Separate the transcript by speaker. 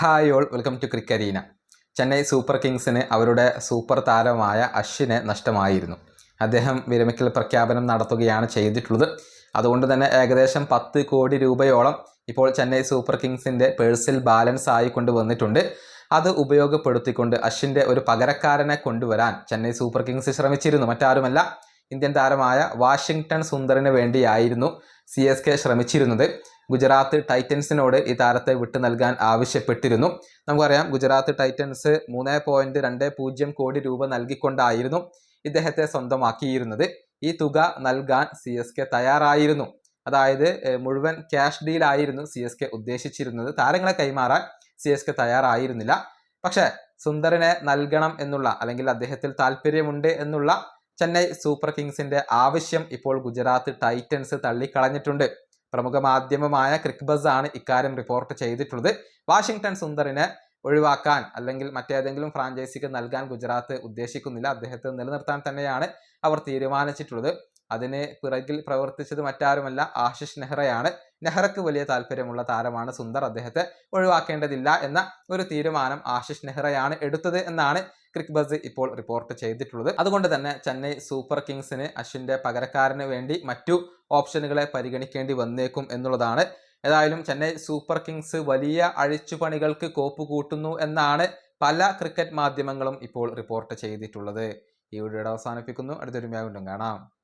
Speaker 1: Hi all, welcome to ക്രിക്കരീന. Chennai super കിങ്സിന് അവരുടെ സൂപ്പർ താരമായ അശ്വിനെ നഷ്ടമായിരുന്നു. അദ്ദേഹം വിരമിക്കൽ പ്രഖ്യാപനം നടത്തുകയാണ് ചെയ്തിട്ടുള്ളത്. അതുകൊണ്ട് തന്നെ ഏകദേശം 10 കോടി രൂപയോളം ഇപ്പോൾ ചെന്നൈ സൂപ്പർ കിങ്സിൻ്റെ പേഴ്സിൽ ബാലൻസ് ആയിക്കൊണ്ട് വന്നിട്ടുണ്ട്. അത് ഉപയോഗപ്പെടുത്തിക്കൊണ്ട് അശ്വിൻ്റെ ഒരു പകരക്കാരനെ കൊണ്ടുവരാൻ ചെന്നൈ സൂപ്പർ കിങ്സ് ശ്രമിച്ചിരുന്നു. മറ്റാരുമല്ല, ഇന്ത്യൻ താരമായ വാഷിംഗ്ടൺ സുന്ദറിന് വേണ്ടിയായിരുന്നു CSK ശ്രമിച്ചിരുന്നത്. ഗുജറാത്ത് ടൈറ്റൻസിനോട് ഈ താരത്തെ വിട്ടു നൽകാൻ ആവശ്യപ്പെട്ടിരുന്നു. നമുക്കറിയാം, ഗുജറാത്ത് ടൈറ്റൻസ് 3.20 കോടി രൂപ നൽകിക്കൊണ്ടായിരുന്നു ഇദ്ദേഹത്തെ സ്വന്തമാക്കിയിരുന്നത്. ഈ തുക നൽകാൻ CSK തയ്യാറായിരുന്നു. അതായത് മുഴുവൻ ക്യാഷ് ഡീലായിരുന്നു CSK ഉദ്ദേശിച്ചിരുന്നത്. താരങ്ങളെ കൈമാറാൻ CSK തയ്യാറായിരുന്നില്ല. പക്ഷേ സുന്ദറിനെ നൽകണം എന്നുള്ള, അല്ലെങ്കിൽ അദ്ദേഹത്തിൽ താല്പര്യമുണ്ട് എന്നുള്ള ചെന്നൈ സൂപ്പർ കിങ്സിന്റെ ആവശ്യം ഇപ്പോൾ ഗുജറാത്ത് ടൈറ്റൻസ് തള്ളിക്കളഞ്ഞിട്ടുണ്ട്. പ്രമുഖ മാധ്യമമായ ക്രിക്ബസ് ആണ് ഇക്കാര്യം റിപ്പോർട്ട് ചെയ്തിട്ടുള്ളത്. വാഷിംഗ്ടൺ സുന്ദറിനെ ഒഴിവാക്കാൻ അല്ലെങ്കിൽ മറ്റേതെങ്കിലും ഫ്രാഞ്ചൈസിക്ക് നൽകാൻ ഗുജറാത്ത് ഉദ്ദേശിക്കുന്നില്ല. അദ്ദേഹത്തെ നിലനിർത്താൻ തന്നെയാണ് അവർ തീരുമാനിച്ചിട്ടുള്ളത്. അതിന് പിറകിൽ പ്രവർത്തിച്ചത് മറ്റാരുമല്ല, ആശിഷ് നെഹ്റയാണ്. നെഹ്റയ്ക്ക് വലിയ താല്പര്യമുള്ള താരമാണ് സുന്ദർ. അദ്ദേഹത്തെ ഒഴിവാക്കേണ്ടതില്ല എന്ന ഒരു തീരുമാനം ആശിഷ് നെഹ്റയാണ് എടുത്തത് എന്നാണ് ക്രിക്ബസ് ഇപ്പോൾ റിപ്പോർട്ട് ചെയ്തിട്ടുള്ളത്. അതുകൊണ്ട് തന്നെ ചെന്നൈ സൂപ്പർ കിങ്സിന് അശ്വിൻ്റെ പകരക്കാരന് വേണ്ടി മറ്റു ഓപ്ഷനുകളെ പരിഗണിക്കേണ്ടി വന്നേക്കും എന്നുള്ളതാണ്. ഏതായാലും ചെന്നൈ സൂപ്പർ കിങ്സ് വലിയ അഴിച്ചുപണികൾക്ക് കോപ്പ് കൂട്ടുന്നു എന്നാണ് പല ക്രിക്കറ്റ് മാധ്യമങ്ങളും ഇപ്പോൾ റിപ്പോർട്ട് ചെയ്തിട്ടുള്ളത്. ഈ വീഡിയോയുടെ അവസാനിപ്പിക്കുന്നു. അടുത്തൊരു വീണ്ടും കാണാം.